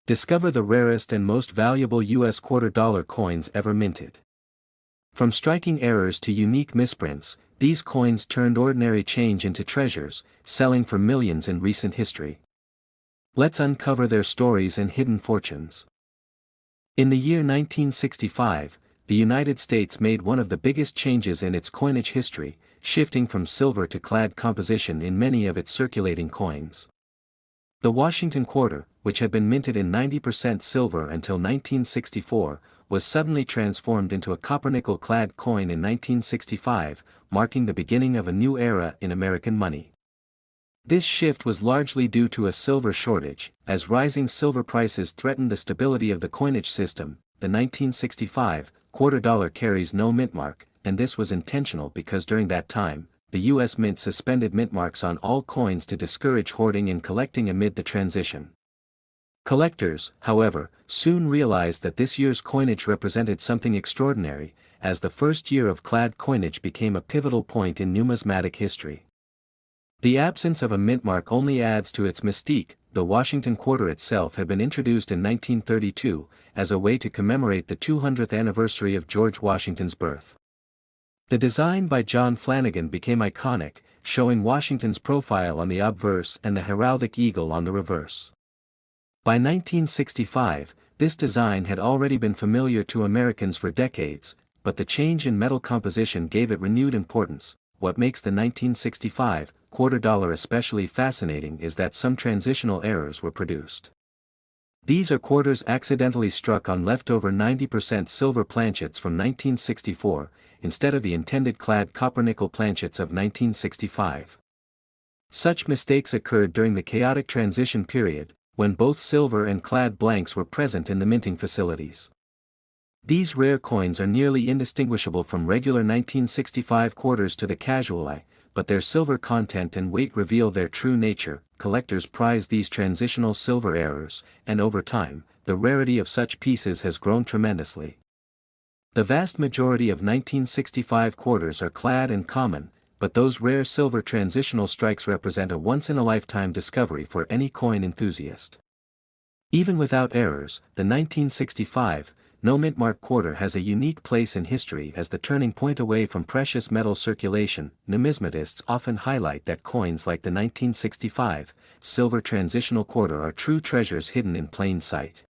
Discover the rarest and most valuable U.S. quarter-dollar coins ever minted. From striking errors to unique misprints, these coins turned ordinary change into treasures, selling for millions in recent history. Let's uncover their stories and hidden fortunes. In the year 1965, the United States made one of the biggest changes in its coinage history, shifting from silver to clad composition in many of its circulating coins. The Washington quarter, which had been minted in 90% silver until 1964, was suddenly transformed into a copper-nickel clad coin in 1965, marking the beginning of a new era in American money. This shift was largely due to a silver shortage, as rising silver prices threatened the stability of the coinage system. The 1965 quarter dollar carries no mint mark, and this was intentional because during that time, the U.S. Mint suspended mint marks on all coins to discourage hoarding and collecting amid the transition. Collectors, however, soon realized that this year's coinage represented something extraordinary, as the first year of clad coinage became a pivotal point in numismatic history. The absence of a mint mark only adds to its mystique. The Washington quarter itself had been introduced in 1932, as a way to commemorate the 200th anniversary of George Washington's birth. The design by John Flanagan became iconic, showing Washington's profile on the obverse and the heraldic eagle on the reverse. By 1965, this design had already been familiar to Americans for decades, but the change in metal composition gave it renewed importance. What makes the 1965 quarter dollar especially fascinating is that some transitional errors were produced. These are quarters accidentally struck on leftover 90% silver planchets from 1964, instead of the intended clad copper-nickel planchets of 1965. Such mistakes occurred during the chaotic transition period, when both silver and clad blanks were present in the minting facilities. These rare coins are nearly indistinguishable from regular 1965 quarters to the casual eye, but their silver content and weight reveal their true nature. Collectors prize these transitional silver errors, and over time, the rarity of such pieces has grown tremendously. The vast majority of 1965 quarters are clad and common, but those rare silver transitional strikes represent a once-in-a-lifetime discovery for any coin enthusiast. Even without errors, the 1965 no mint mark quarter has a unique place in history as the turning point away from precious metal circulation. Numismatists often highlight that coins like the 1965 silver transitional quarter are true treasures hidden in plain sight.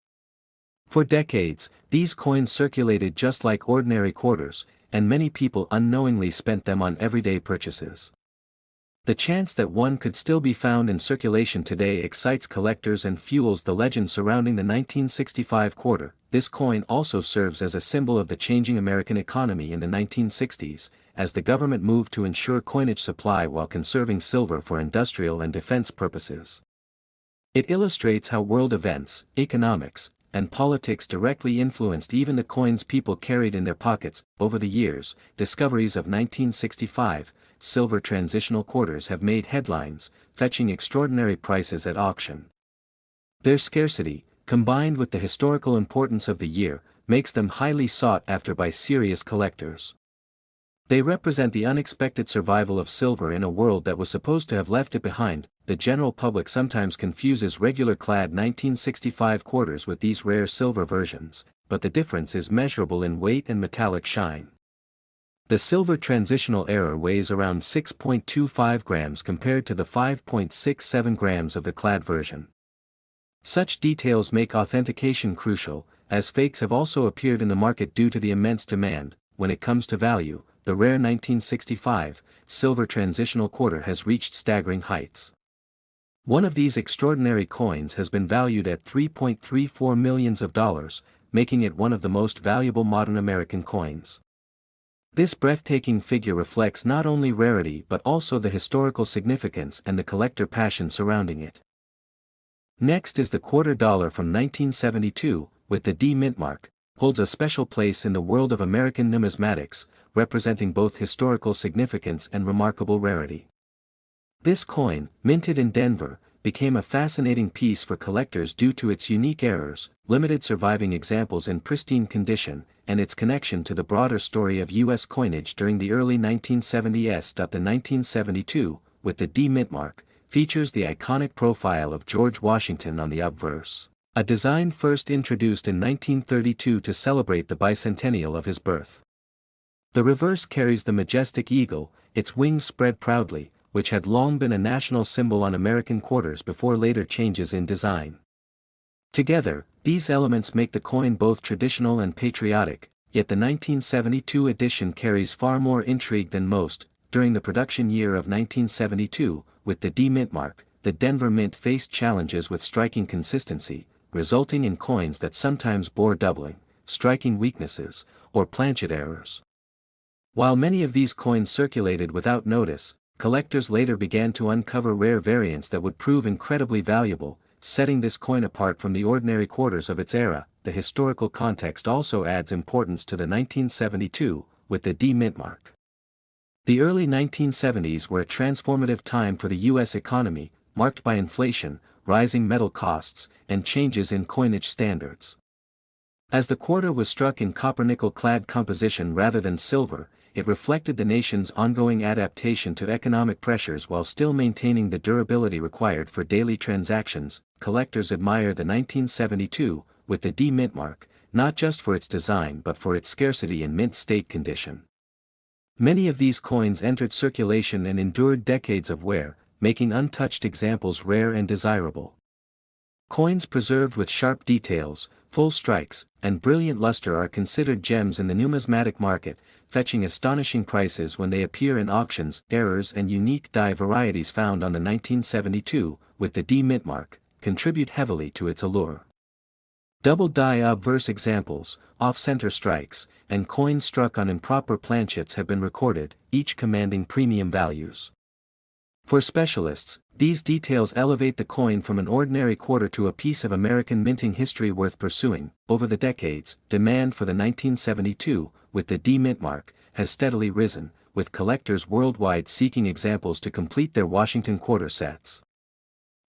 For decades, these coins circulated just like ordinary quarters, and many people unknowingly spent them on everyday purchases. The chance that one could still be found in circulation today excites collectors and fuels the legend surrounding the 1965 quarter. This coin also serves as a symbol of the changing American economy in the 1960s, as the government moved to ensure coinage supply while conserving silver for industrial and defense purposes. It illustrates how world events, economics, and politics directly influenced even the coins people carried in their pockets. Over the years, discoveries of 1965 silver transitional quarters have made headlines, fetching extraordinary prices at auction. Their scarcity, combined with the historical importance of the year, makes them highly sought after by serious collectors. They represent the unexpected survival of silver in a world that was supposed to have left it behind. The general public sometimes confuses regular clad 1965 quarters with these rare silver versions, but the difference is measurable in weight and metallic shine. The silver transitional error weighs around 6.25 grams compared to the 5.67 grams of the clad version. Such details make authentication crucial, as fakes have also appeared in the market due to the immense demand. When it comes to value, the rare 1965 silver transitional quarter has reached staggering heights. One of these extraordinary coins has been valued at $3.34 million, making it one of the most valuable modern American coins. This breathtaking figure reflects not only rarity but also the historical significance and the collector passion surrounding it. Next is the quarter dollar from 1972, with the D mint mark, holds a special place in the world of American numismatics, representing both historical significance and remarkable rarity. This coin, minted in Denver, became a fascinating piece for collectors due to its unique errors, limited surviving examples in pristine condition, and its connection to the broader story of U.S. coinage during the early 1970s. The 1972, with the D mint mark, features the iconic profile of George Washington on the obverse. A design first introduced in 1932 to celebrate the bicentennial of his birth. The reverse carries the majestic eagle, its wings spread proudly, which had long been a national symbol on American quarters before later changes in design. Together, these elements make the coin both traditional and patriotic, yet the 1972 edition carries far more intrigue than most. During the production year of 1972, with the D Mint mark, the Denver Mint faced challenges with striking consistency, resulting in coins that sometimes bore doubling, striking weaknesses, or planchet errors. While many of these coins circulated without notice, collectors later began to uncover rare variants that would prove incredibly valuable, setting this coin apart from the ordinary quarters of its era. The historical context also adds importance to the 1972, with the D Mint mark. The early 1970s were a transformative time for the U.S. economy, marked by inflation, rising metal costs, and changes in coinage standards. As the quarter was struck in copper-nickel-clad composition rather than silver, it reflected the nation's ongoing adaptation to economic pressures while still maintaining the durability required for daily transactions. Collectors admire the 1972, with the D Mint mark, not just for its design but for its scarcity and mint state condition. Many of these coins entered circulation and endured decades of wear, making untouched examples rare and desirable. Coins preserved with sharp details, full strikes, and brilliant luster are considered gems in the numismatic market, fetching astonishing prices when they appear in auctions. Errors and unique die varieties found on the 1972, with the D Mint mark, contribute heavily to its allure. Double die obverse examples, off-center strikes, and coins struck on improper planchets have been recorded, each commanding premium values. For specialists, these details elevate the coin from an ordinary quarter to a piece of American minting history worth pursuing. Over the decades, demand for the 1972, with the D Mint mark, has steadily risen, with collectors worldwide seeking examples to complete their Washington quarter sets.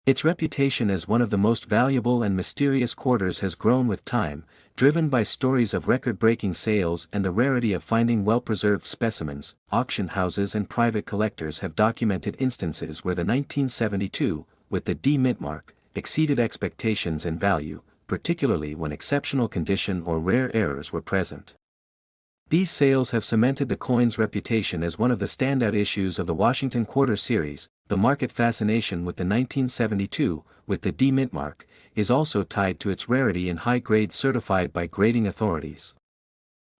Its reputation as one of the most valuable and mysterious quarters has grown with time, driven by stories of record-breaking sales and the rarity of finding well-preserved specimens. Auction houses and private collectors have documented instances where the 1972, with the D Mint mark, exceeded expectations and value, particularly when exceptional condition or rare errors were present. These sales have cemented the coin's reputation as one of the standout issues of the Washington Quarter series. The market fascination with the 1972, with the D Mint mark, is also tied to its rarity and high grade certified by grading authorities.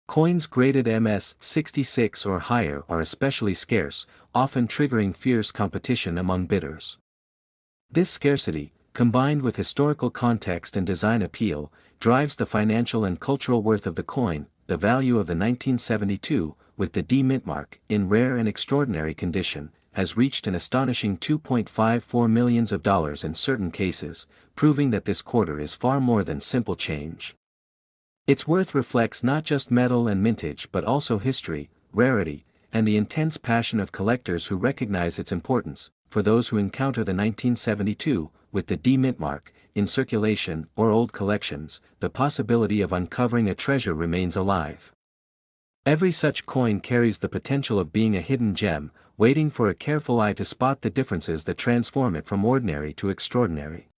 Coins graded MS-66 or higher are especially scarce, often triggering fierce competition among bidders. This scarcity, combined with historical context and design appeal, drives the financial and cultural worth of the coin. The value of the 1972, with the D Mint mark, in rare and extraordinary condition, has reached an astonishing $2.54 million in certain cases, proving that this quarter is far more than simple change. Its worth reflects not just metal and mintage but also history, rarity, and the intense passion of collectors who recognize its importance. For those who encounter the 1972, with the D Mint mark, in circulation or old collections, the possibility of uncovering a treasure remains alive. Every such coin carries the potential of being a hidden gem, waiting for a careful eye to spot the differences that transform it from ordinary to extraordinary.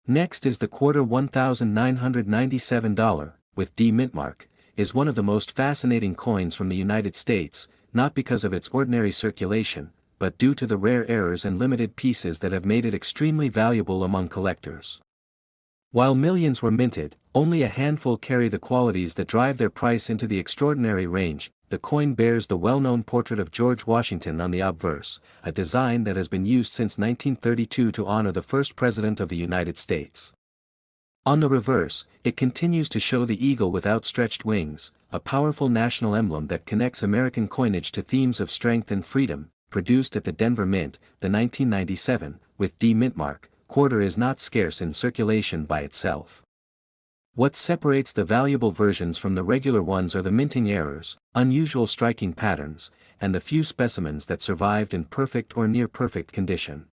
Next is the quarter $1,997, with D Mint mark, is one of the most fascinating coins from the United States, not because of its ordinary circulation, but due to the rare errors and limited pieces that have made it extremely valuable among collectors. While millions were minted, only a handful carry the qualities that drive their price into the extraordinary range. The coin bears the well-known portrait of George Washington on the obverse, a design that has been used since 1932 to honor the first President of the United States. On the reverse, it continues to show the eagle with outstretched wings, a powerful national emblem that connects American coinage to themes of strength and freedom. Produced at the Denver Mint, the 1997, with D Mint mark, quarter is not scarce in circulation by itself. What separates the valuable versions from the regular ones are the minting errors, unusual striking patterns, and the few specimens that survived in perfect or near-perfect condition.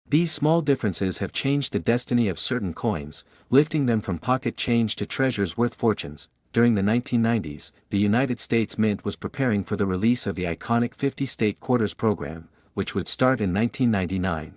These small differences have changed the destiny of certain coins, lifting them from pocket change to treasures worth fortunes. During the 1990s, the United States Mint was preparing for the release of the iconic 50-state quarters program, which would start in 1999.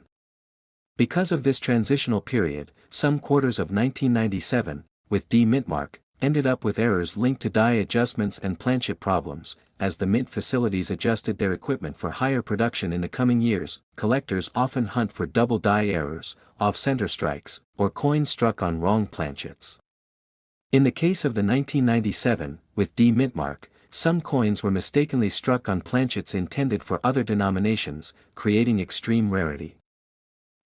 Because of this transitional period, some quarters of 1997, with D mint mark, ended up with errors linked to die adjustments and planchette problems. As the mint facilities adjusted their equipment for higher production in the coming years, collectors often hunt for double die errors, off-center strikes, or coins struck on wrong planchettes. In the case of the 1997, with D mint mark, some coins were mistakenly struck on planchettes intended for other denominations, creating extreme rarity.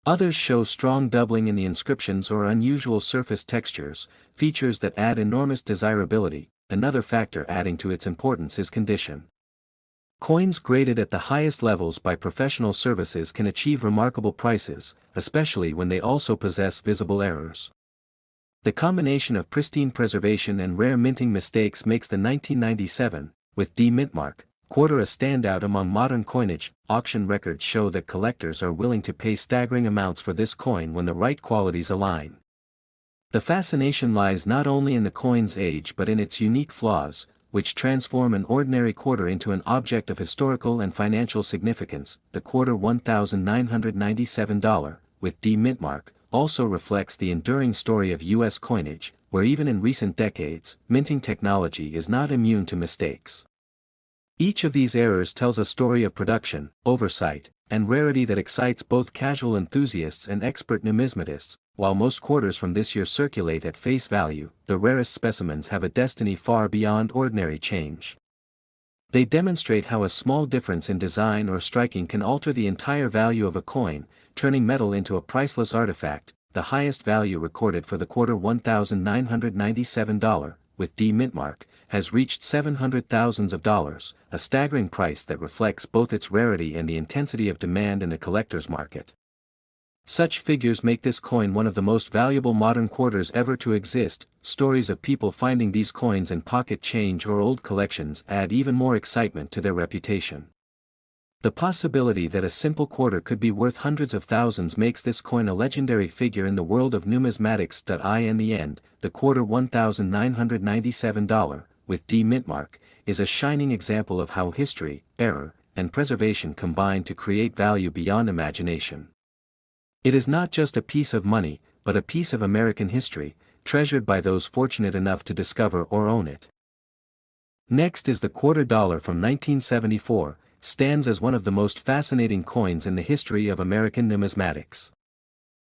Others show strong doubling in the inscriptions or unusual surface textures, features that add enormous desirability. Another factor adding to its importance is condition. Coins graded at the highest levels by professional services can achieve remarkable prices, especially when they also possess visible errors. The combination of pristine preservation and rare minting mistakes makes the 1997, with D mint mark, quarter a standout among modern coinage. Auction records show that collectors are willing to pay staggering amounts for this coin when the right qualities align. The fascination lies not only in the coin's age but in its unique flaws, which transform an ordinary quarter into an object of historical and financial significance. The quarter $1,997, with D mint mark, also reflects the enduring story of U.S. coinage, where even in recent decades, minting technology is not immune to mistakes. Each of these errors tells a story of production, oversight, and rarity that excites both casual enthusiasts and expert numismatists. While most quarters from this year circulate at face value, the rarest specimens have a destiny far beyond ordinary change. They demonstrate how a small difference in design or striking can alter the entire value of a coin, turning metal into a priceless artifact. The highest value recorded for the quarter $1,997, with D mint mark, has reached $700,000, a staggering price that reflects both its rarity and the intensity of demand in the collector's market. Such figures make this coin one of the most valuable modern quarters ever to exist. Stories of people finding these coins in pocket change or old collections add even more excitement to their reputation. The possibility that a simple quarter could be worth hundreds of thousands makes this coin a legendary figure in the world of numismatics. In the end, the quarter $1,997, with D mint mark, is a shining example of how history, error, and preservation combine to create value beyond imagination. It is not just a piece of money, but a piece of American history, treasured by those fortunate enough to discover or own it. Next is the $quarter from 1974, stands as one of the most fascinating coins in the history of American numismatics.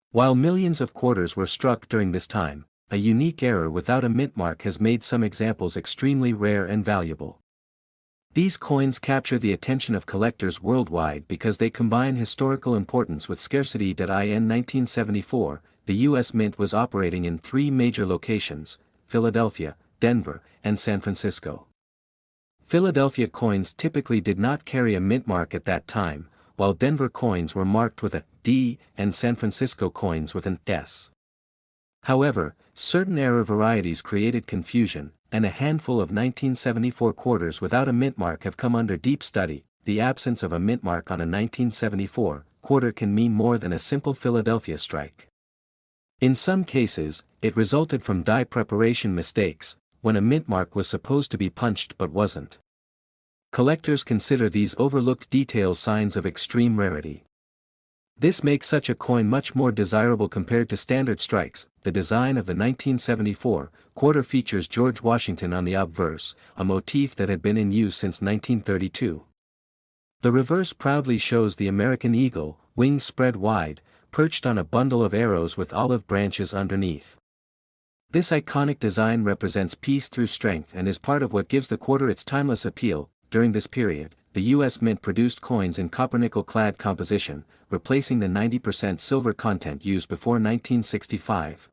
While millions of quarters were struck during this time, a unique error without a mint mark has made some examples extremely rare and valuable. These coins capture the attention of collectors worldwide because they combine historical importance with scarcity. In 1974, the U.S. Mint was operating in 3 major locations: Philadelphia, Denver, and San Francisco. Philadelphia coins typically did not carry a mint mark at that time, while Denver coins were marked with a D and San Francisco coins with an S. However, certain error varieties created confusion, and a handful of 1974 quarters without a mint mark have come under deep study. The absence of a mint mark on a 1974 quarter can mean more than a simple Philadelphia strike. In some cases, it resulted from die preparation mistakes, when a mint mark was supposed to be punched but wasn't. Collectors consider these overlooked details signs of extreme rarity. This makes such a coin much more desirable compared to standard strikes. The design of the 1974 quarter features George Washington on the obverse, a motif that had been in use since 1932. The reverse proudly shows the American eagle, wings spread wide, perched on a bundle of arrows with olive branches underneath. This iconic design represents peace through strength and is part of what gives the quarter its timeless appeal. During this period, the U.S. Mint produced coins in copper-nickel-clad composition, replacing the 90% silver content used before 1965.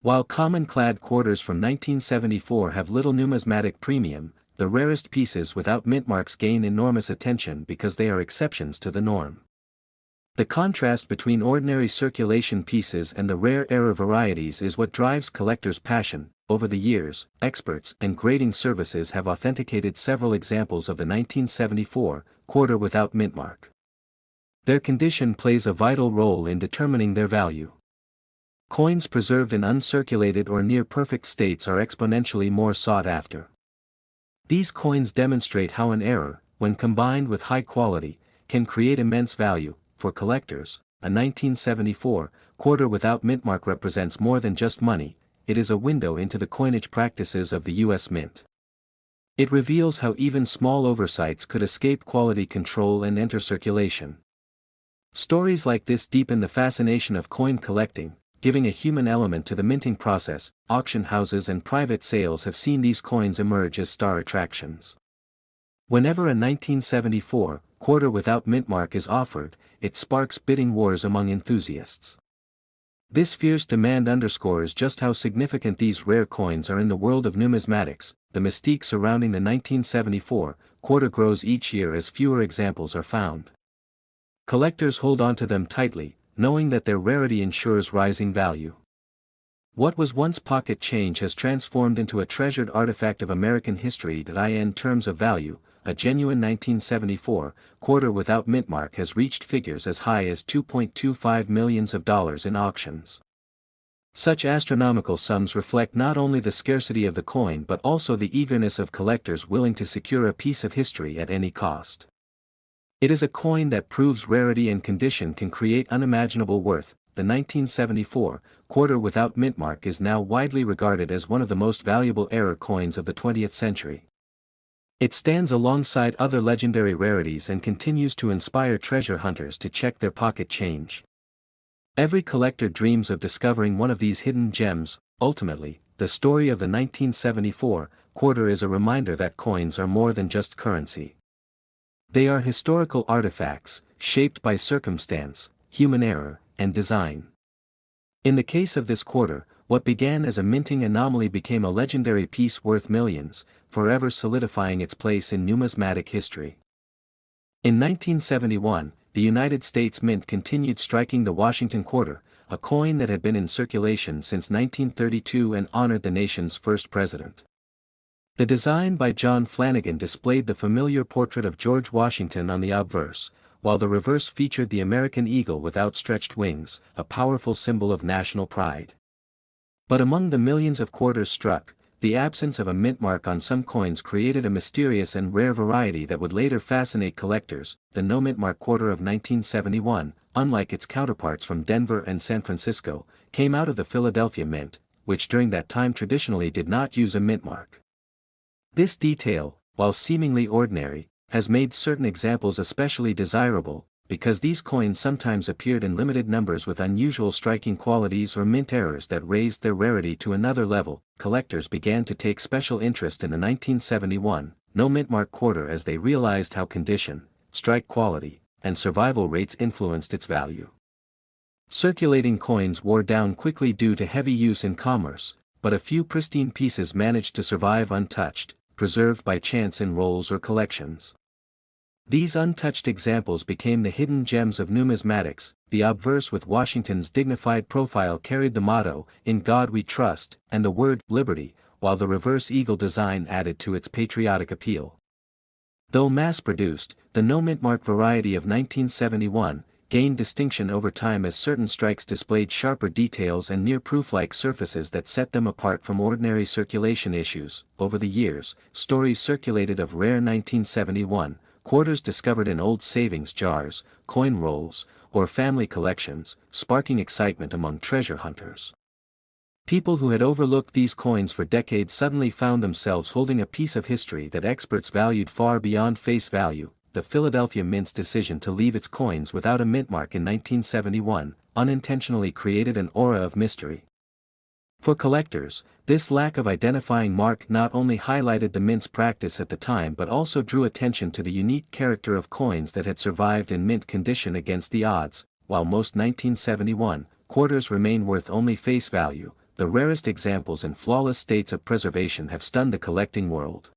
While common-clad quarters from 1974 have little numismatic premium, the rarest pieces without mint marks gain enormous attention because they are exceptions to the norm. The contrast between ordinary circulation pieces and the rare error varieties is what drives collectors' passion. Over the years, experts and grading services have authenticated several examples of the 1974 quarter without mint mark. Their condition plays a vital role in determining their value. Coins preserved in uncirculated or near-perfect states are exponentially more sought after. These coins demonstrate how an error, when combined with high quality, can create immense value. For collectors, a 1974 quarter without mint mark represents more than just money, it is a window into the coinage practices of the U.S. Mint. It reveals how even small oversights could escape quality control and enter circulation. Stories like this deepen the fascination of coin collecting, giving a human element to the minting process. Auction houses and private sales have seen these coins emerge as star attractions. Whenever a 1974 quarter without mint mark is offered, it sparks bidding wars among enthusiasts. This fierce demand underscores just how significant these rare coins are in the world of numismatics. The mystique surrounding the 1974 quarter grows each year as fewer examples are found. Collectors hold onto them tightly, knowing that their rarity ensures rising value. What was once pocket change has transformed into a treasured artifact of American history that in terms of value, a genuine 1974 quarter without mint mark has reached figures as high as $2.25 million in auctions. Such astronomical sums reflect not only the scarcity of the coin but also the eagerness of collectors willing to secure a piece of history at any cost. It is a coin that proves rarity and condition can create unimaginable worth. The 1974 quarter without mint mark is now widely regarded as one of the most valuable error coins of the 20th century. It stands alongside other legendary rarities and continues to inspire treasure hunters to check their pocket change. Every collector dreams of discovering one of these hidden gems. Ultimately, the story of the 1974 quarter is a reminder that coins are more than just currency. They are historical artifacts, shaped by circumstance, human error, and design. In the case of this quarter, what began as a minting anomaly became a legendary piece worth millions, forever solidifying its place in numismatic history. In 1971, the United States Mint continued striking the Washington quarter, a coin that had been in circulation since 1932 and honored the nation's first president. The design by John Flanagan displayed the familiar portrait of George Washington on the obverse, while the reverse featured the American eagle with outstretched wings, a powerful symbol of national pride. But among the millions of quarters struck, the absence of a mint mark on some coins created a mysterious and rare variety that would later fascinate collectors. The no mint mark quarter of 1971, unlike its counterparts from Denver and San Francisco, came out of the Philadelphia Mint, which during that time traditionally did not use a mint mark. This detail, while seemingly ordinary, has made certain examples especially desirable, because these coins sometimes appeared in limited numbers with unusual striking qualities or mint errors that raised their rarity to another level. Collectors began to take special interest in the 1971 no mint mark quarter as they realized how condition, strike quality, and survival rates influenced its value. Circulating coins wore down quickly due to heavy use in commerce, but a few pristine pieces managed to survive untouched, preserved by chance in rolls or collections. These untouched examples became the hidden gems of numismatics. The obverse with Washington's dignified profile carried the motto, "In God We Trust," and the word "liberty," while the reverse eagle design added to its patriotic appeal. Though mass-produced, the no mint mark variety of 1971 gained distinction over time as certain strikes displayed sharper details and near-proof-like surfaces that set them apart from ordinary circulation issues. Over the years, stories circulated of rare 1971 quarters discovered in old savings jars, coin rolls, or family collections, sparking excitement among treasure hunters. People who had overlooked these coins for decades suddenly found themselves holding a piece of history that experts valued far beyond face value. The Philadelphia Mint's decision to leave its coins without a mint mark in 1971 unintentionally created an aura of mystery. For collectors, this lack of identifying mark not only highlighted the mint's practice at the time but also drew attention to the unique character of coins that had survived in mint condition against the odds. While most 1971 quarters remain worth only face value, the rarest examples in flawless states of preservation have stunned the collecting world.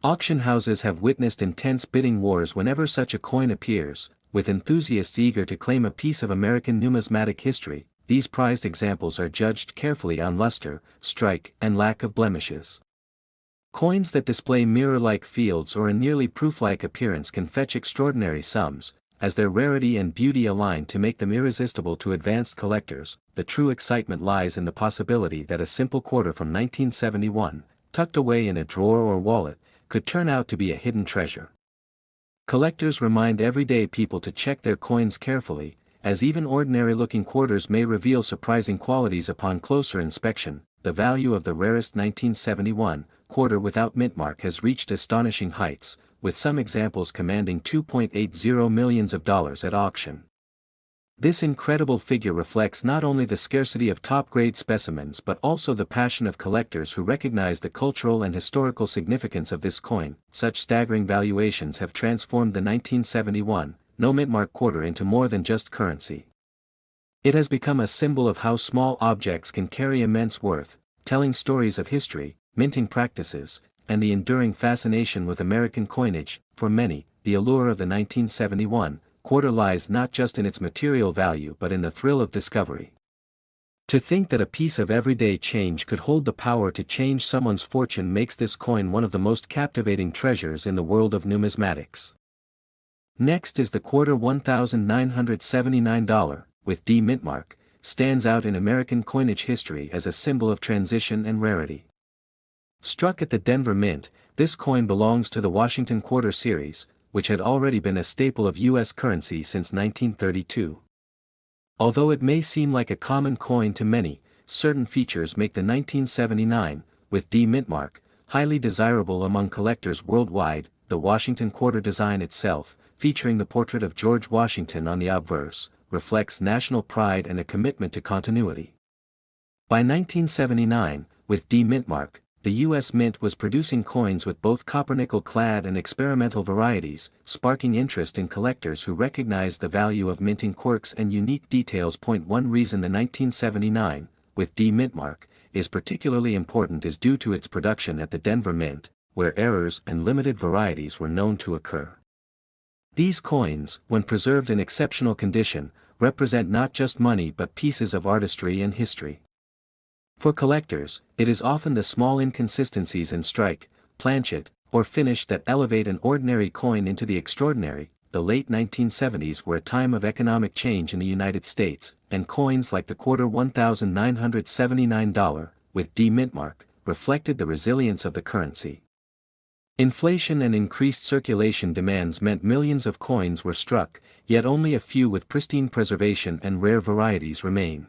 Auction houses have witnessed intense bidding wars whenever such a coin appears, with enthusiasts eager to claim a piece of American numismatic history. These prized examples are judged carefully on luster, strike, and lack of blemishes. Coins that display mirror-like fields or a nearly proof-like appearance can fetch extraordinary sums, as their rarity and beauty align to make them irresistible to advanced collectors. The true excitement lies in the possibility that a simple quarter from 1971, tucked away in a drawer or wallet, could turn out to be a hidden treasure. Collectors remind everyday people to check their coins carefully, as even ordinary-looking quarters may reveal surprising qualities upon closer inspection. The value of the rarest 1971 quarter without mint mark has reached astonishing heights, with some examples commanding $2.80 million at auction. This incredible figure reflects not only the scarcity of top-grade specimens but also the passion of collectors who recognize the cultural and historical significance of this coin. Such staggering valuations have transformed the 1971 no mint mark quarter into more than just currency. It has become a symbol of how small objects can carry immense worth, telling stories of history, minting practices, and the enduring fascination with American coinage. For many, the allure of the 1971 quarter lies not just in its material value but in the thrill of discovery. To think that a piece of everyday change could hold the power to change someone's fortune makes this coin one of the most captivating treasures in the world of numismatics. Next is the quarter $1,979, with D mint mark, stands out in American coinage history as a symbol of transition and rarity. Struck at the Denver Mint, this coin belongs to the Washington Quarter series, which had already been a staple of U.S. currency since 1932. Although it may seem like a common coin to many, certain features make the 1979, with D mint mark, highly desirable among collectors worldwide. The Washington Quarter design itself, featuring the portrait of George Washington on the obverse, reflects national pride and a commitment to continuity. By 1979, with D mint mark, the U.S. Mint was producing coins with both copper-nickel-clad and experimental varieties, sparking interest in collectors who recognized the value of minting quirks and unique details. One reason the 1979, with D mint mark, is particularly important is due to its production at the Denver Mint, where errors and limited varieties were known to occur. These coins, when preserved in exceptional condition, represent not just money but pieces of artistry and history. For collectors, it is often the small inconsistencies in strike, planchet, or finish that elevate an ordinary coin into the extraordinary. The late 1970s were a time of economic change in the United States, and coins like the quarter $1,979, with D mint mark, reflected the resilience of the currency. Inflation and increased circulation demands meant millions of coins were struck, yet only a few with pristine preservation and rare varieties remain.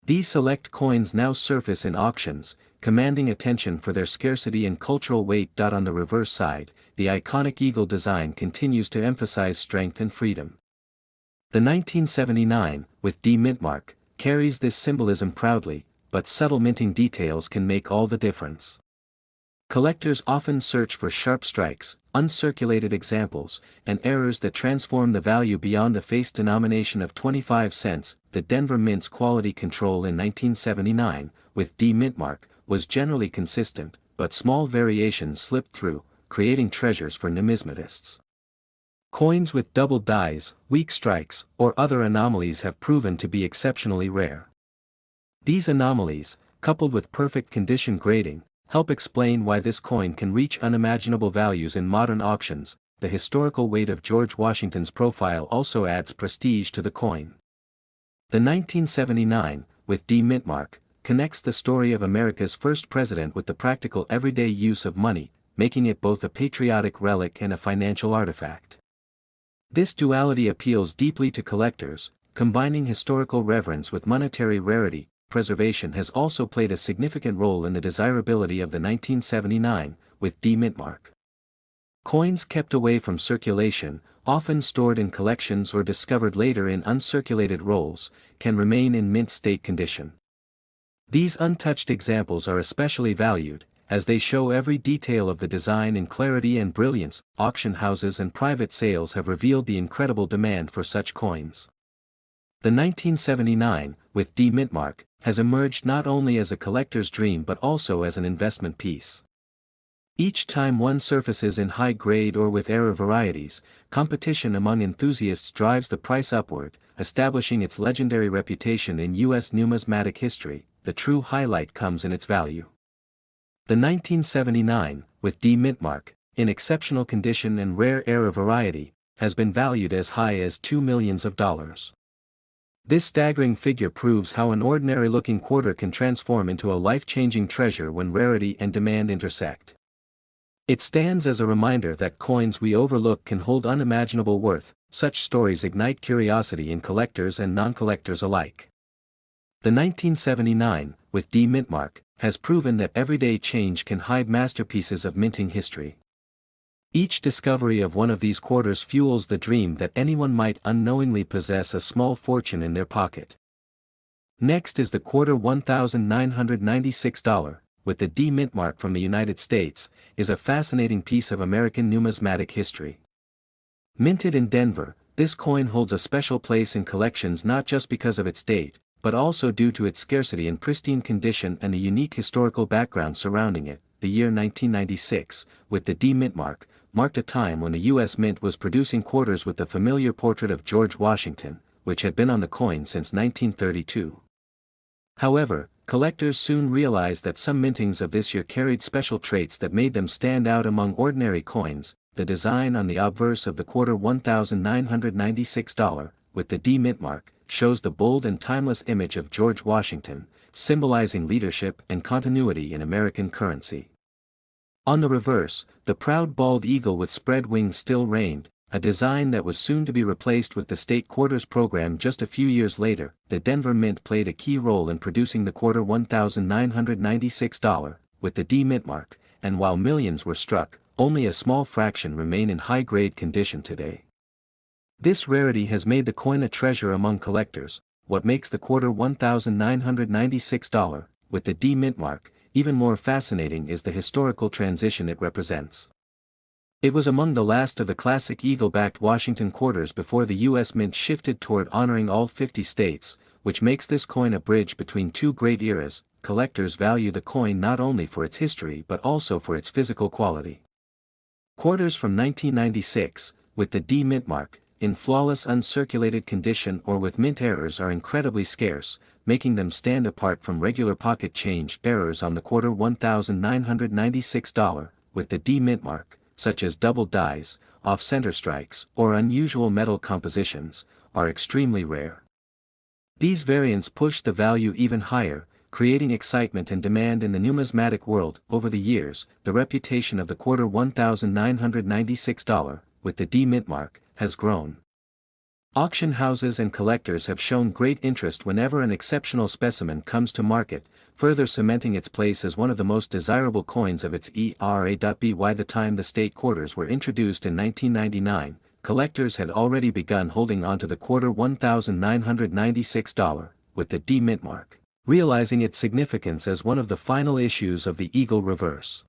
These select coins now surface in auctions, commanding attention for their scarcity and cultural weight. On the reverse side, the iconic eagle design continues to emphasize strength and freedom. The 1979, with D mint mark, carries this symbolism proudly, but subtle minting details can make all the difference. Collectors often search for sharp strikes, uncirculated examples, and errors that transform the value beyond the face denomination of 25 cents. The Denver Mint's quality control in 1979, with D mint mark, was generally consistent, but small variations slipped through, creating treasures for numismatists. Coins with doubled dies, weak strikes, or other anomalies have proven to be exceptionally rare. These anomalies, coupled with perfect condition grading, help explain why this coin can reach unimaginable values in modern auctions. The historical weight of George Washington's profile also adds prestige to the coin. The 1979, with D mint mark, connects the story of America's first president with the practical everyday use of money, making it both a patriotic relic and a financial artifact. This duality appeals deeply to collectors, combining historical reverence with monetary rarity. Preservation has also played a significant role in the desirability of the 1979, with D mint mark. Coins kept away from circulation, often stored in collections or discovered later in uncirculated rolls, can remain in mint state condition. These untouched examples are especially valued, as they show every detail of the design in clarity and brilliance. Auction houses and private sales have revealed the incredible demand for such coins. The 1979, with D mint mark, has emerged not only as a collector's dream but also as an investment piece. Each time one surfaces in high grade or with error varieties, competition among enthusiasts drives the price upward, establishing its legendary reputation in U.S. numismatic history. The true highlight comes in its value. The 1979, with D mint mark, in exceptional condition and rare error variety, has been valued as high as $2 million. This staggering figure proves how an ordinary-looking quarter can transform into a life-changing treasure when rarity and demand intersect. It stands as a reminder that coins we overlook can hold unimaginable worth, Such stories ignite curiosity in collectors and non-collectors alike. The 1979, with D mint mark, has proven that everyday change can hide masterpieces of minting history. Each discovery of one of these quarters fuels the dream that anyone might unknowingly possess a small fortune in their pocket. Next is the quarter $1,996, with the D mint mark from the United States, is a fascinating piece of American numismatic history. Minted in Denver, this coin holds a special place in collections not just because of its date, but also due to its scarcity and pristine condition and the unique historical background surrounding it. The year 1996, with the D mint mark, marked a time when the U.S. Mint was producing quarters with the familiar portrait of George Washington, which had been on the coin since 1932. However, collectors soon realized that some mintings of this year carried special traits that made them stand out among ordinary coins. The design on the obverse of the quarter $1,996, with the D mint mark, shows the bold and timeless image of George Washington, symbolizing leadership and continuity in American currency. On the reverse, the proud bald eagle with spread wings still reigned, a design that was soon to be replaced with the state quarters program just a few years later. The Denver Mint played a key role in producing the quarter $1,996, with the D mint mark, and while millions were struck, only a small fraction remain in high-grade condition today. This rarity has made the coin a treasure among collectors. What makes the quarter $1,996, with the D mint mark, even more fascinating is the historical transition it represents. It was among the last of the classic eagle-backed Washington quarters before the U.S. Mint shifted toward honoring all 50 states, which makes this coin a bridge between two great eras. Collectors value the coin not only for its history but also for its physical quality. Quarters from 1996, with the D mint mark, in flawless uncirculated condition or with mint errors are incredibly scarce, making them stand apart from regular pocket change errors on the quarter $1,996, with the D mint mark, such as double dies, off-center strikes, or unusual metal compositions, are extremely rare. These variants push the value even higher, creating excitement and demand in the numismatic world. Over the years, the reputation of the quarter $1,996, with the D mint mark, has grown. Auction houses and collectors have shown great interest whenever an exceptional specimen comes to market, further cementing its place as one of the most desirable coins of its era. By the time the state quarters were introduced in 1999, collectors had already begun holding on to the quarter $1,996, with the D mint mark, realizing its significance as one of the final issues of the Eagle Reverse.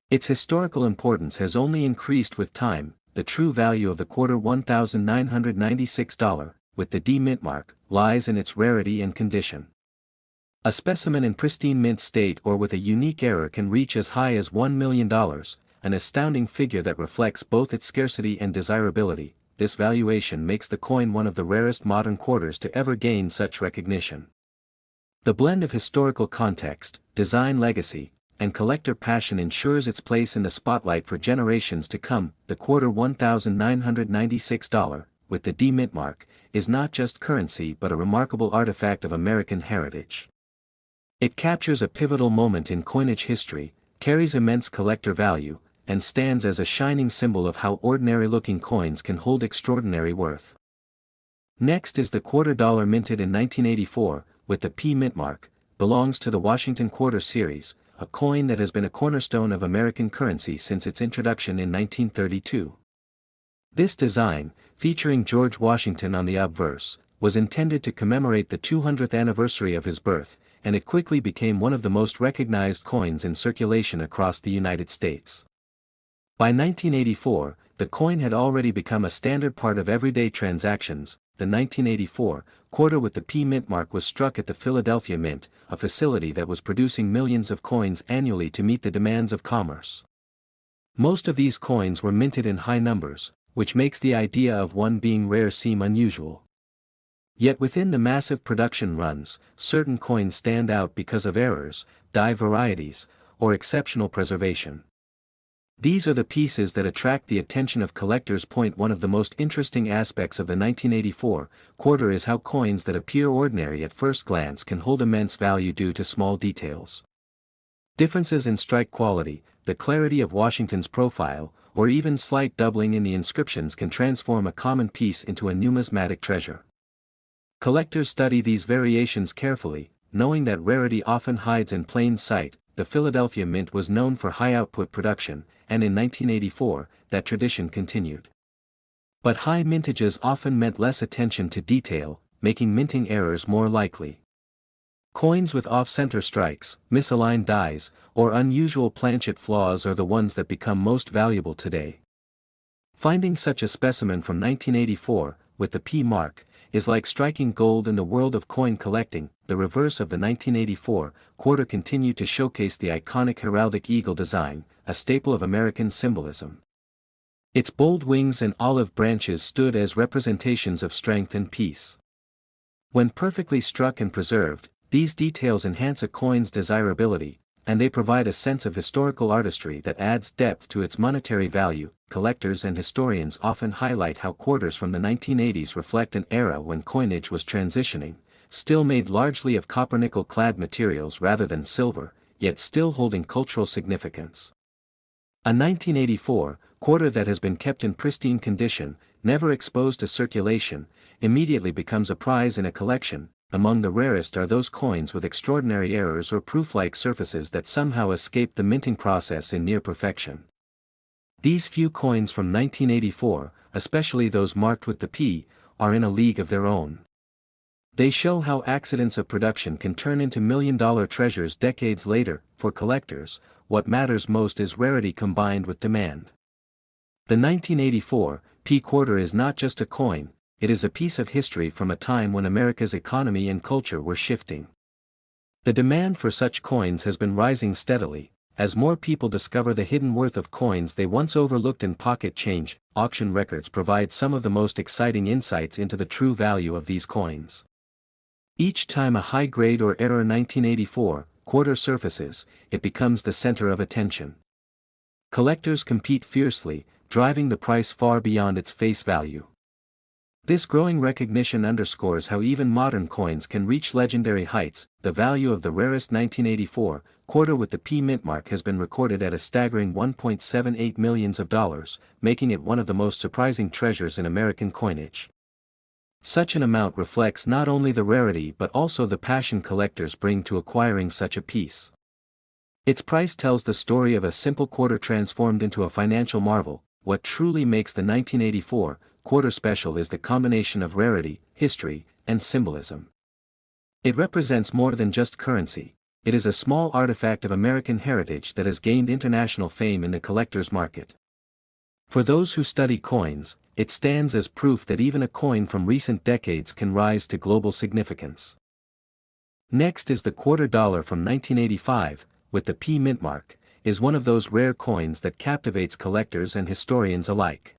Its historical importance has only increased with time. The true value of the quarter $1,996, with the D mint mark, lies in its rarity and condition. A specimen in pristine mint state or with a unique error can reach as high as $1 million, an astounding figure that reflects both its scarcity and desirability. This valuation makes the coin one of the rarest modern quarters to ever gain such recognition. The blend of historical context, design legacy, and collector passion ensures its place in the spotlight for generations to come. The quarter $1,996, with the D mint mark, is not just currency but a remarkable artifact of American heritage. It captures a pivotal moment in coinage history, carries immense collector value, and stands as a shining symbol of how ordinary-looking coins can hold extraordinary worth. Next is the quarter dollar minted in 1984, with the P mint mark, belongs to the Washington Quarter Series, a coin that has been a cornerstone of American currency since its introduction in 1932. This design, featuring George Washington on the obverse, was intended to commemorate the 200th anniversary of his birth, and it quickly became one of the most recognized coins in circulation across the United States. By 1984, the coin had already become a standard part of everyday transactions. The 1984 quarter with the P mint mark was struck at the Philadelphia Mint, a facility that was producing millions of coins annually to meet the demands of commerce. Most of these coins were minted in high numbers, which makes the idea of one being rare seem unusual. Yet within the massive production runs, certain coins stand out because of errors, die varieties, or exceptional preservation. These are the pieces that attract the attention of collectors. One of the most interesting aspects of the 1984 quarter is how coins that appear ordinary at first glance can hold immense value due to small details. Differences in strike quality, the clarity of Washington's profile, or even slight doubling in the inscriptions can transform a common piece into a numismatic treasure. Collectors study these variations carefully, knowing that rarity often hides in plain sight. The Philadelphia Mint was known for high-output production, and in 1984, that tradition continued. But high mintages often meant less attention to detail, making minting errors more likely. Coins with off-center strikes, misaligned dies, or unusual planchet flaws are the ones that become most valuable today. Finding such a specimen from 1984, with the P mark, is like striking gold in the world of coin collecting. The reverse of the 1984 quarter continued to showcase the iconic heraldic eagle design, a staple of American symbolism. Its bold wings and olive branches stood as representations of strength and peace. When perfectly struck and preserved, these details enhance a coin's desirability, and they provide a sense of historical artistry that adds depth to its monetary value. Collectors and historians often highlight how quarters from the 1980s reflect an era when coinage was transitioning, still made largely of copper-nickel clad materials rather than silver, yet still holding cultural significance. A 1984 quarter that has been kept in pristine condition, never exposed to circulation, immediately becomes a prize in a collection. Among the rarest are those coins with extraordinary errors or proof-like surfaces that somehow escape the minting process in near perfection. These few coins from 1984, especially those marked with the P, are in a league of their own. They show how accidents of production can turn into million-dollar treasures decades later. For collectors, what matters most is rarity combined with demand. The 1984 P quarter is not just a coin, it is a piece of history from a time when America's economy and culture were shifting. The demand for such coins has been rising steadily, as more people discover the hidden worth of coins they once overlooked in pocket change. Auction records provide some of the most exciting insights into the true value of these coins. Each time a high-grade or error 1984 quarter surfaces, it becomes the center of attention. Collectors compete fiercely, driving the price far beyond its face value. This growing recognition underscores how even modern coins can reach legendary heights. The value of the rarest 1984 quarter with the P mint mark has been recorded at a staggering $1.78 million, making it one of the most surprising treasures in American coinage. Such an amount reflects not only the rarity but also the passion collectors bring to acquiring such a piece. Its price tells the story of a simple quarter transformed into a financial marvel. What truly makes the 1984 quarter special is the combination of rarity, history, and symbolism. It represents more than just currency. It is a small artifact of American heritage that has gained international fame in the collector's market. For those who study coins, it stands as proof that even a coin from recent decades can rise to global significance. Next is the quarter dollar from 1985, with the P mint mark, is one of those rare coins that captivates collectors and historians alike.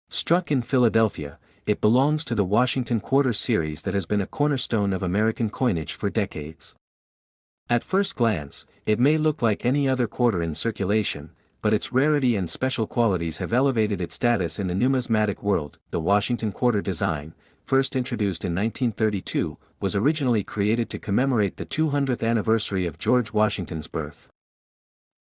Struck in Philadelphia, it belongs to the Washington quarter series that has been a cornerstone of American coinage for decades. At first glance, it may look like any other quarter in circulation, but its rarity and special qualities have elevated its status in the numismatic world. The Washington quarter design, first introduced in 1932, was originally created to commemorate the 200th anniversary of George Washington's birth.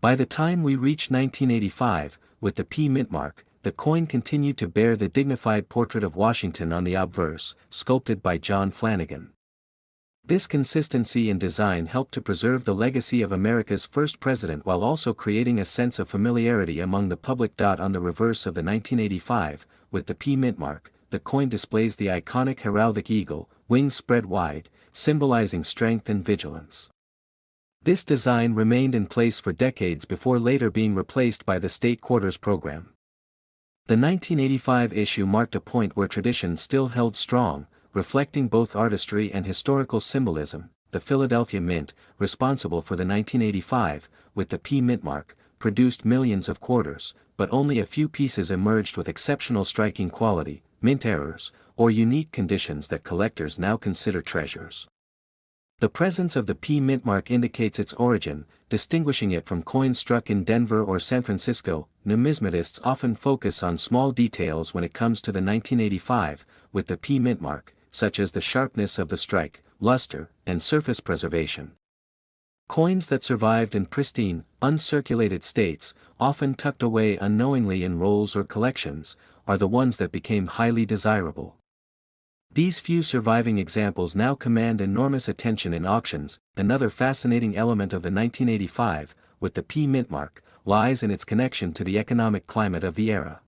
By the time we reach 1985, with the P mint mark, the coin continued to bear the dignified portrait of Washington on the obverse, sculpted by John Flanagan. This consistency in design helped to preserve the legacy of America's first president while also creating a sense of familiarity among the public. On the reverse of the 1985, with the P mint mark, the coin displays the iconic heraldic eagle, wings spread wide, symbolizing strength and vigilance. This design remained in place for decades before later being replaced by the state quarters program. The 1985 issue marked a point where tradition still held strong, reflecting both artistry and historical symbolism. The Philadelphia Mint, responsible for the 1985, with the P mint mark, produced millions of quarters, but only a few pieces emerged with exceptional striking quality, mint errors, or unique conditions that collectors now consider treasures. The presence of the P mint mark indicates its origin, distinguishing it from coins struck in Denver or San Francisco. Numismatists often focus on small details when it comes to the 1985, with the P mint mark, such as the sharpness of the strike, luster, and surface preservation. Coins that survived in pristine, uncirculated states, often tucked away unknowingly in rolls or collections, are the ones that became highly desirable. These few surviving examples now command enormous attention in auctions. Another fascinating element of the 1985, with the P mint mark, lies in its connection to the economic climate of the era.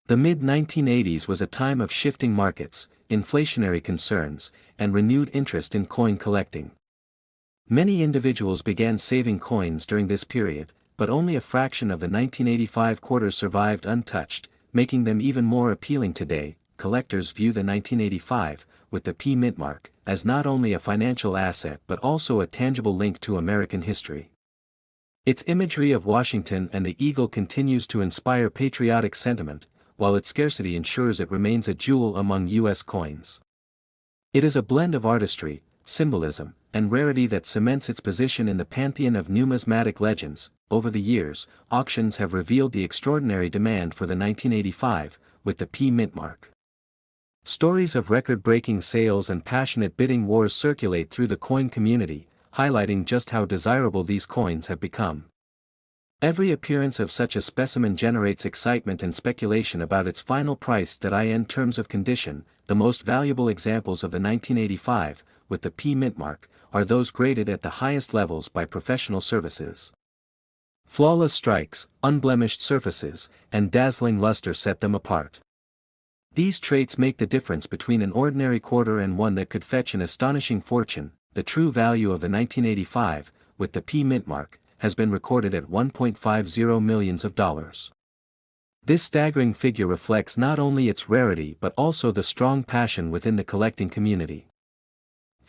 The mid-1980s was a time of shifting markets, inflationary concerns, and renewed interest in coin collecting. Many individuals began saving coins during this period, but only a fraction of the 1985 quarters survived untouched, making them even more appealing today. Collectors view the 1985, with the P mint mark, as not only a financial asset but also a tangible link to American history. Its imagery of Washington and the eagle continues to inspire patriotic sentiment, while its scarcity ensures it remains a jewel among U.S. coins. It is a blend of artistry, symbolism, and rarity that cements its position in the pantheon of numismatic legends. Over the years, auctions have revealed the extraordinary demand for the 1985, with the P mint mark. Stories of record-breaking sales and passionate bidding wars circulate through the coin community, highlighting just how desirable these coins have become. Every appearance of such a specimen generates excitement and speculation about its final price. In terms of condition, the most valuable examples of the 1985, with the P mint mark, are those graded at the highest levels by professional services. Flawless strikes, unblemished surfaces, and dazzling luster set them apart. These traits make the difference between an ordinary quarter and one that could fetch an astonishing fortune. The true value of the 1985, with the P mint mark, has been recorded at $1.50 million. This staggering figure reflects not only its rarity but also the strong passion within the collecting community.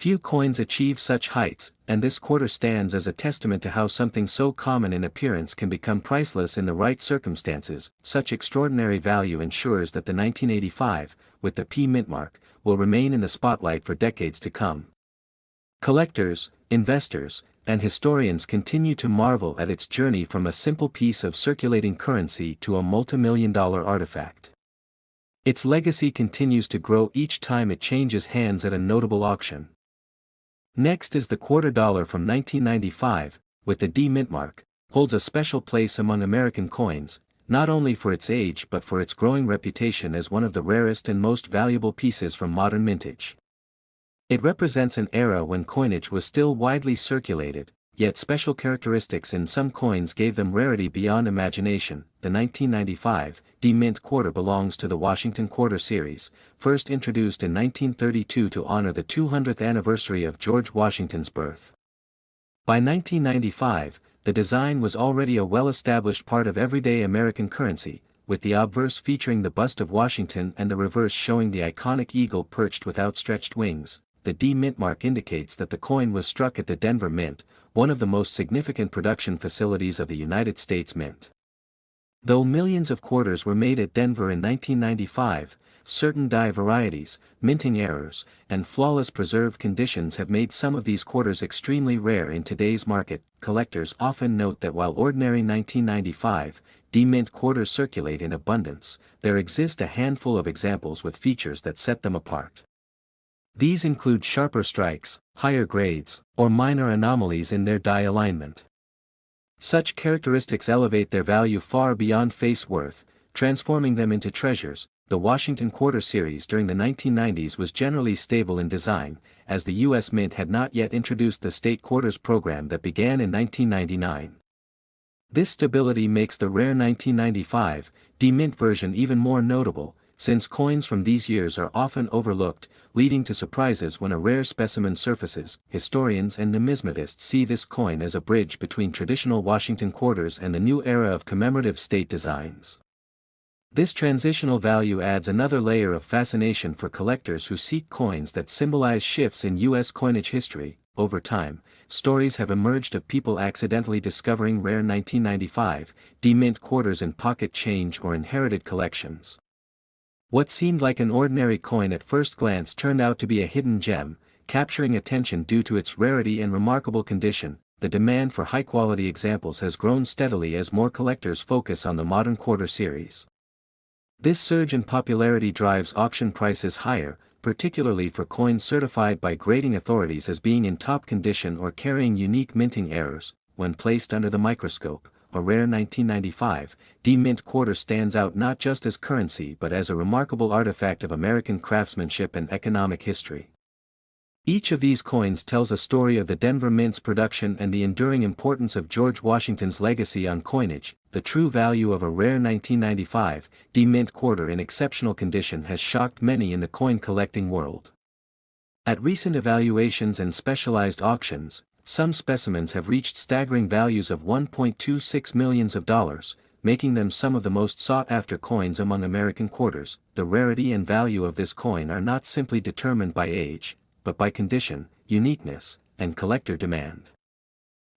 Few coins achieve such heights, and this quarter stands as a testament to how something so common in appearance can become priceless in the right circumstances. Such extraordinary value ensures that the 1985, with the P mint mark, will remain in the spotlight for decades to come. Collectors, investors, and historians continue to marvel at its journey from a simple piece of circulating currency to a multimillion-dollar artifact. Its legacy continues to grow each time it changes hands at a notable auction. Next is the quarter dollar from 1995, with the D mint mark, holds a special place among American coins, not only for its age but for its growing reputation as one of the rarest and most valuable pieces from modern mintage. It represents an era when coinage was still widely circulated, yet special characteristics in some coins gave them rarity beyond imagination. The 1995 D mint quarter belongs to the Washington Quarter series, first introduced in 1932 to honor the 200th anniversary of George Washington's birth. By 1995, the design was already a well-established part of everyday American currency, with the obverse featuring the bust of Washington and the reverse showing the iconic eagle perched with outstretched wings. The D mint mark indicates that the coin was struck at the Denver Mint, one of the most significant production facilities of the United States Mint. Though millions of quarters were made at Denver in 1995, certain die varieties, minting errors, and flawless preserved conditions have made some of these quarters extremely rare in today's market. Collectors often note that while ordinary 1995 D mint quarters circulate in abundance, there exist a handful of examples with features that set them apart. These include sharper strikes, higher grades, or minor anomalies in their die alignment. Such characteristics elevate their value far beyond face worth, transforming them into treasures. The Washington Quarter series during the 1990s was generally stable in design, as the U.S. Mint had not yet introduced the state quarters program that began in 1999. This stability makes the rare 1995 D mint version even more notable, since coins from these years are often overlooked, leading to surprises when a rare specimen surfaces. Historians and numismatists see this coin as a bridge between traditional Washington quarters and the new era of commemorative state designs. This transitional value adds another layer of fascination for collectors who seek coins that symbolize shifts in U.S. coinage history. Over time, stories have emerged of people accidentally discovering rare 1995 D mint quarters in pocket change or inherited collections. What seemed like an ordinary coin at first glance turned out to be a hidden gem, capturing attention due to its rarity and remarkable condition. The demand for high-quality examples has grown steadily as more collectors focus on the modern quarter series. This surge in popularity drives auction prices higher, particularly for coins certified by grading authorities as being in top condition or carrying unique minting errors. When placed under the microscope, a rare 1995 D-mint quarter stands out not just as currency but as a remarkable artifact of American craftsmanship and economic history. Each of these coins tells a story of the Denver Mint's production and the enduring importance of George Washington's legacy on coinage. The true value of a rare 1995 D-mint quarter in exceptional condition has shocked many in the coin collecting world. At recent evaluations and specialized auctions, some specimens have reached staggering values of $1.26 million, making them some of the most sought-after coins among American quarters. The rarity and value of this coin are not simply determined by age, but by condition, uniqueness, and collector demand.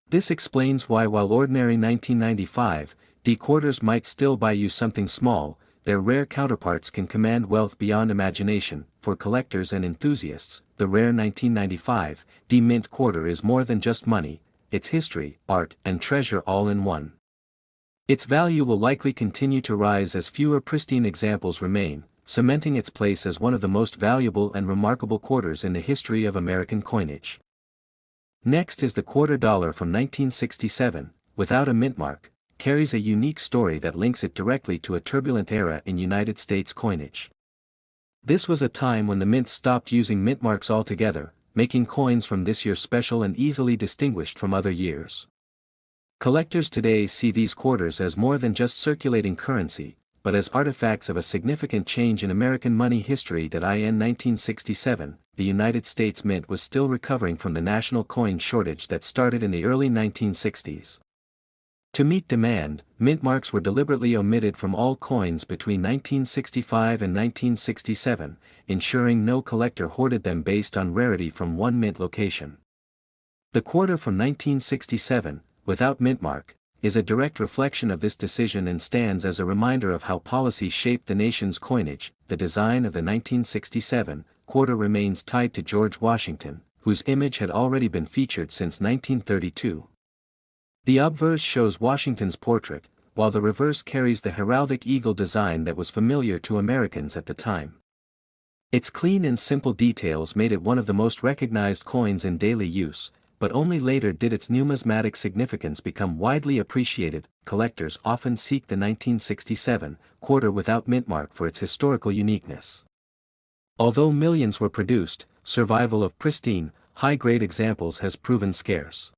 This explains why while ordinary 1995 D quarters might still buy you something small, their rare counterparts can command wealth beyond imagination. For collectors and enthusiasts, the rare 1995 D mint quarter is more than just money, it's history, art, and treasure all in one. Its value will likely continue to rise as fewer pristine examples remain, cementing its place as one of the most valuable and remarkable quarters in the history of American coinage. Next is the $quarter from 1967, without a mint mark, carries a unique story that links it directly to a turbulent era in United States coinage. This was a time when the mint stopped using mint marks altogether, making coins from this year special and easily distinguished from other years. Collectors today see these quarters as more than just circulating currency, but as artifacts of a significant change in American money history. In 1967, the United States Mint was still recovering from the national coin shortage that started in the early 1960s. To meet demand, mint marks were deliberately omitted from all coins between 1965 and 1967, ensuring no collector hoarded them based on rarity from one mint location. The quarter from 1967, without mint mark, is a direct reflection of this decision and stands as a reminder of how policy shaped the nation's coinage. The design of the 1967 quarter remains tied to George Washington, whose image had already been featured since 1932. The obverse shows Washington's portrait, while the reverse carries the heraldic eagle design that was familiar to Americans at the time. Its clean and simple details made it one of the most recognized coins in daily use, but only later did its numismatic significance become widely appreciated. Collectors often seek the 1967 quarter without mint mark for its historical uniqueness. Although millions were produced, survival of pristine, high-grade examples has proven scarce.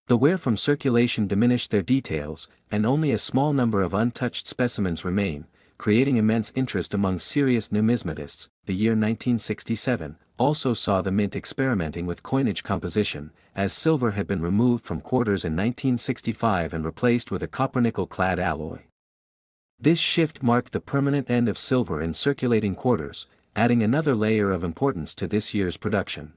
The wear from circulation diminished their details, and only a small number of untouched specimens remain, creating immense interest among serious numismatists. The year 1967 also saw the mint experimenting with coinage composition, as silver had been removed from quarters in 1965 and replaced with a copper-nickel-clad alloy. This shift marked the permanent end of silver in circulating quarters, adding another layer of importance to this year's production.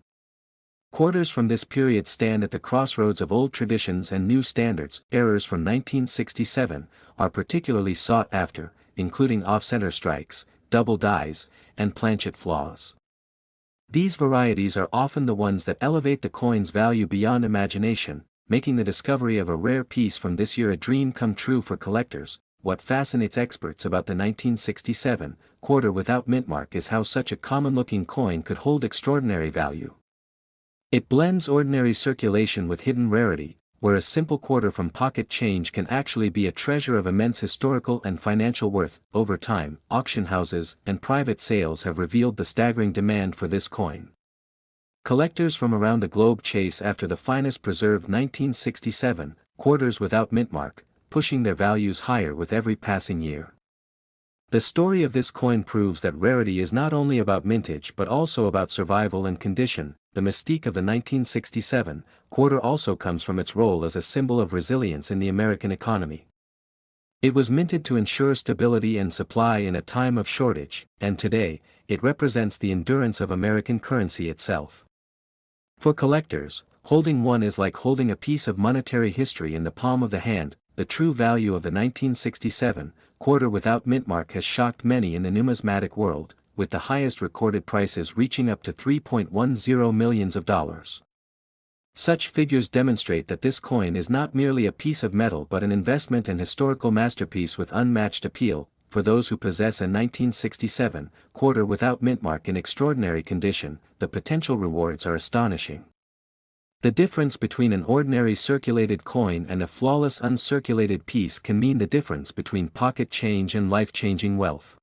Quarters from this period stand at the crossroads of old traditions and new standards. Errors from 1967 are particularly sought after, including off-center strikes, double dies, and planchet flaws. These varieties are often the ones that elevate the coin's value beyond imagination, making the discovery of a rare piece from this year a dream come true for collectors. What fascinates experts about the 1967 quarter without mint mark is how such a common-looking coin could hold extraordinary value. It blends ordinary circulation with hidden rarity, where a simple quarter from pocket change can actually be a treasure of immense historical and financial worth. Over time, auction houses and private sales have revealed the staggering demand for this coin. Collectors from around the globe chase after the finest preserved 1967 quarters without mint mark, pushing their values higher with every passing year. The story of this coin proves that rarity is not only about mintage but also about survival and condition. The mystique of the 1967 quarter also comes from its role as a symbol of resilience in the American economy. It was minted to ensure stability and supply in a time of shortage, and today, it represents the endurance of American currency itself. For collectors, holding one is like holding a piece of monetary history in the palm of the hand. The true value of the 1967 quarter without mint mark has shocked many in the numismatic world, with the highest recorded prices reaching up to $3.10 million. Such figures demonstrate that this coin is not merely a piece of metal but an investment and historical masterpiece with unmatched appeal. for those who possess a 1967 quarter without mintmark in extraordinary condition, the potential rewards are astonishing. The difference between an ordinary circulated coin and a flawless uncirculated piece can mean the difference between pocket change and life-changing wealth.